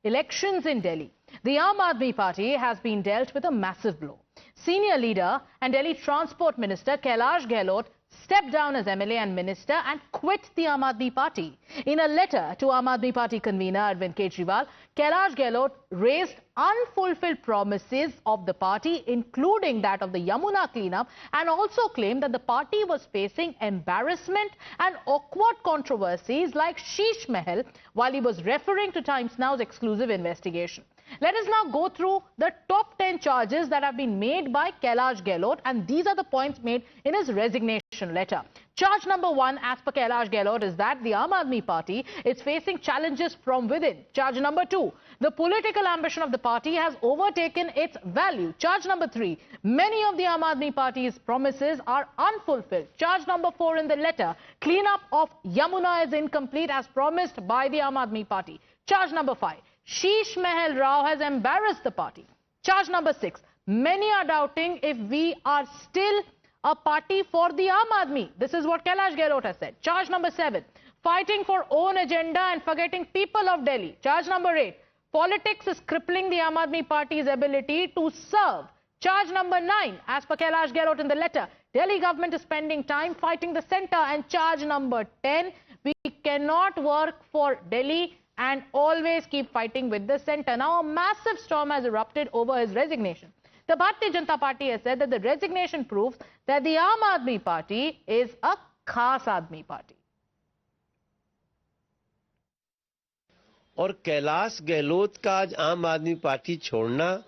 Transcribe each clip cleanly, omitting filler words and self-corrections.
elections in Delhi. The Aam Aadmi Party has been dealt with a massive blow. Senior leader and Delhi Transport Minister Kailash Gehlot stepped down as MLA and minister and quit the Aam Aadmi Party. In a letter to Aam Aadmi Party convener Arvind Kejriwal, Kailash Gehlot raised unfulfilled promises of the party, including that of the Yamuna cleanup, and also claimed that the party was facing embarrassment and awkward controversies like Sheesh Mahal while he was referring to Times Now's exclusive investigation. Let us now go through the top 10 charges that have been made by Kailash Gehlot, and these are the points made in his resignation letter. Charge number 1, as per Kailash Gehlot, is that the Aam Aadmi Party is facing challenges from within. Charge number 2, the political ambition of the party has overtaken its value. Charge number 3, many of the Aam Aadmi Party's promises are unfulfilled. Charge number 4 in the letter, cleanup of Yamuna is incomplete as promised by the Aam Aadmi Party. Charge number 5, Sheesh Mahal Rao has embarrassed the party. Charge number 6, many are doubting if we are still a party for the Aam Aadmi. This is what Kailash Gehlot has said. Charge number 7, fighting for own agenda and forgetting people of Delhi. Charge number 8, politics is crippling the Aam Aadmi Party's ability to serve. Charge number 9, as per Kailash Gehlot in the letter, Delhi government is spending time fighting the centre. And charge number 10, we cannot work for Delhi and always keep fighting with the centre. Now, a massive storm has erupted over his resignation. The Bharatiya Janata Party has said that the resignation proves that the Aam Aadmi Party is a Khas Aadmi Party. और कैलाश गहलोत का आज आम आदमी party छोड़ना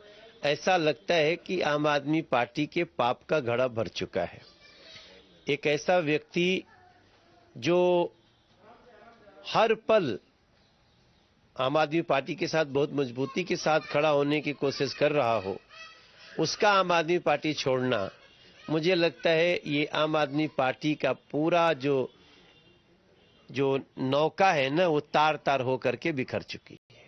ऐसा लगता है कि आम आदमी पार्टी के पाप का घड़ा भर चुका है। एक ऐसा व्यक्ति जो हर पल आम आदमी पार्टी के साथ बहुत मजबूती के साथ खड़ा होने की कोशिश कर रहा हो, उसका आम आदमी पार्टी छोड़ना, मुझे लगता है ये आम आदमी पार्टी का पूरा जो नौका है ना, वो तार तार होकर के बिखर चुकी है।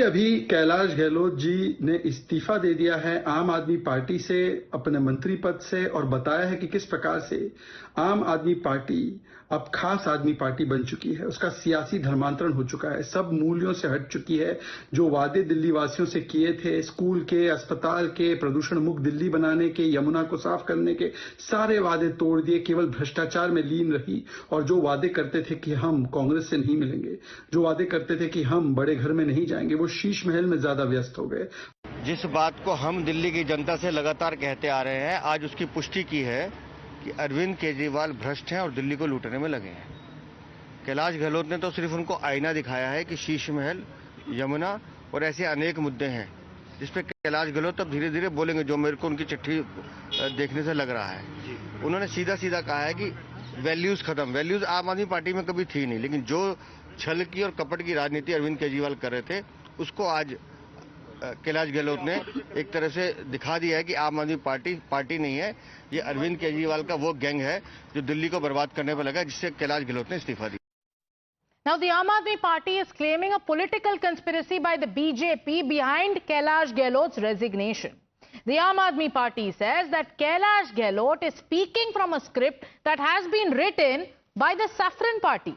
अभी कैलाश गहलोत जी ने इस्तीफा दे दिया है आम आदमी पार्टी से, अपने मंत्री पद से, और बताया है कि किस प्रकार से आम आदमी पार्टी अब खास आदमी पार्टी बन चुकी है। उसका सियासी धर्मांतरण हो चुका है, सब मूल्यों से हट चुकी है। जो वादे दिल्ली वासियों से किए थे, स्कूल के, अस्पताल के, प्रदूषण मुक्त दिल्ली बनाने के, यमुना को साफ करने के, सारे वादे तोड़ दिए, केवल भ्रष्टाचार में लीन रही। और जो वादे करते थे कि हम कांग्रेस से नहीं मिलेंगे, जो वादे करते थे कि हम बड़े घर में नहीं जाएंगे, वो शीश महल में ज्यादा व्यस्त हो गए। जिस बात को हम दिल्ली की जनता से लगातार कहते आ रहे हैं, आज उसकी पुष्टि की है कि अरविंद केजरीवाल भ्रष्ट हैं और दिल्ली को लूटने में लगे हैं। कैलाश गहलोत ने तो सिर्फ उनको आईना दिखाया है कि शीश महल, यमुना और ऐसे अनेक मुद्दे हैं जिस पे कैलाश गहलोत अब धीरे धीरे बोलेंगे, जो मेरे को उनकी चिट्ठी देखने से लग रहा है। उन्होंने सीधा सीधा कहा है कि वैल्यूज खत्म। वैल्यूज आम आदमी पार्टी में कभी थी नहीं, लेकिन जो छल की और कपट की राजनीति अरविंद केजरीवाल कर रहे थे, उसको आज कैलाश गहलोत ने एक तरह से दिखा दिया है कि आम आदमी पार्टी नहीं है, ये अरविंद केजरीवाल का वो गैंग है जो दिल्ली को बर्बाद करने पर लगा, जिससे कैलाश गहलोत ने इस्तीफा दिया। Now, the Aam Aadmi Party is claiming a political conspiracy by the BJP behind Kailash Gehlot's resignation. The Aam Aadmi Party says that Kailash Gehlot is speaking from a script that has been written by the Saffron Party.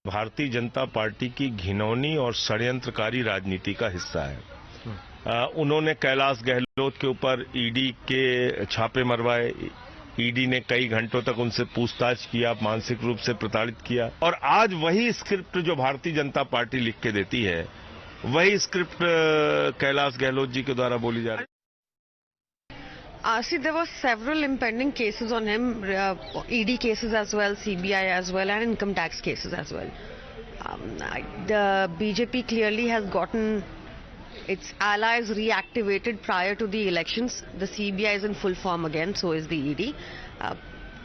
Bharatiya Janata party की घिनौनी और षड्यंत्रकारी राजनीति का हिस्सा है। उन्होंने कैलाश गहलोत के ऊपर ईडी के छापे मरवाए। ईडी ने कई घंटों तक उनसे पूछताछ किया, मानसिक रूप से प्रताड़ित किया, और आज वही स्क्रिप्ट जो भारतीय जनता पार्टी लिख के देती है, वही स्क्रिप्ट कैलाश गहलोत जी के द्वारा बोली जा रही है। See, there were several impending cases on him, ED cases as well, CBI as well, and income tax cases as well. The BJP clearly has gotten its allies reactivated prior to the elections. The CBI is in full form again, so is the ED.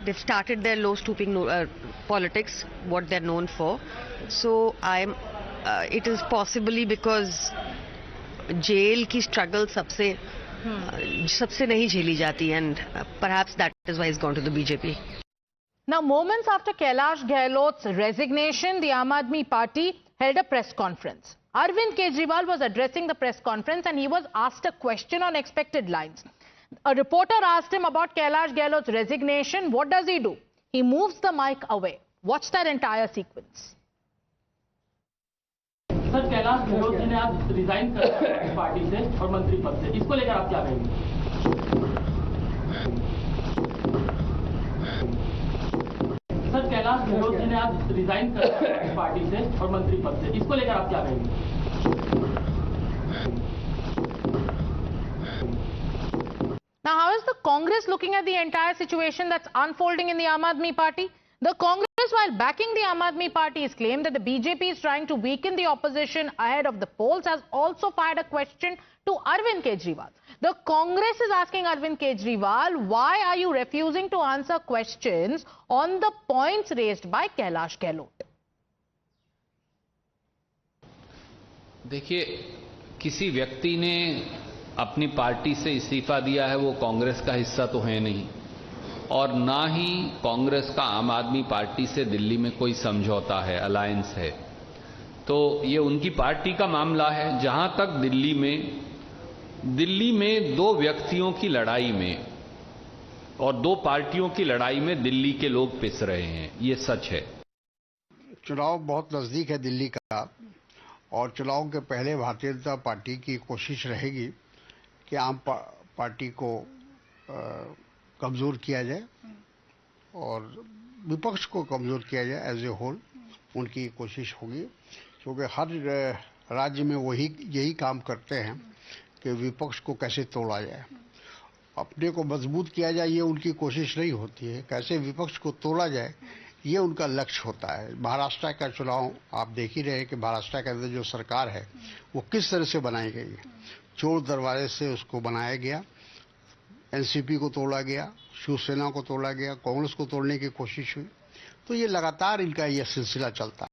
They've started their low-stooping politics, what they're known for. So it is possibly because jail ki struggle सबसे नहीं झेली जाती, and perhaps that is why he's gone to the BJP. Now, moments after Kailash Gehlot's resignation, the Aam Aadmi Party held a press conference. Arvind Kejriwal was addressing the press conference and he was asked a question on expected lines. A reporter asked him about Kailash Gehlot's resignation. What does he do? He moves the mic away. Watch that entire sequence. Sir, Kailash Gehlot ji ने आज resign कर दिया है party से और मंत्री पद से, इसको लेकर आप क्या कहेंगे? सर, कैलाश गहलोत जी ने आज रिजाइन कर दिया है पार्टी से और मंत्री पद से, इसको लेकर आप क्या कहेंगे? Now, how is the Congress looking at the entire situation that's unfolding in the Aam Aadmi Party? The Congress, while backing the Aam Aadmi Party's claim that the BJP is trying to weaken the opposition ahead of the polls, has also fired a question to Arvind Kejriwal. The Congress is asking Arvind Kejriwal, why are you refusing to answer questions on the points raised by Kailash Gehlot? देखिए, किसी व्यक्ति ने अपनी party से इस्तीफा दिया है, वो कांग्रेस का हिस्सा तो है नहीं, और ना ही कांग्रेस का आम आदमी पार्टी से दिल्ली में कोई समझौता है, अलायंस है। तो ये उनकी पार्टी का मामला है। जहां तक दिल्ली में दो व्यक्तियों की लड़ाई में और दो पार्टियों की लड़ाई में दिल्ली के लोग पिस रहे हैं, ये सच है। चुनाव बहुत नजदीक है दिल्ली का, और चुनाव के पहले भारतीय जनता पार्टी की कोशिश रहेगी कि आम पार्टी को कमजोर किया जाए और विपक्ष को कमजोर किया जाए एज ए होल, उनकी कोशिश होगी। क्योंकि हर राज्य में यही काम करते हैं कि विपक्ष को कैसे तोड़ा जाए, अपने को मजबूत किया जाए, ये उनकी कोशिश नहीं होती है। कैसे विपक्ष को तोड़ा जाए, ये उनका लक्ष्य होता है। महाराष्ट्र का चुनाव आप देख ही रहे हैं कि महाराष्ट्र के अंदर जो सरकार है वो किस तरह से बनाई गई है। चोर दरवाजे से उसको बनाया गया, एनसीपी को तोड़ा गया, शिवसेना को तोड़ा गया, कांग्रेस को तोड़ने की कोशिश हुई। तो ये लगातार इनका ये सिलसिला चलता है।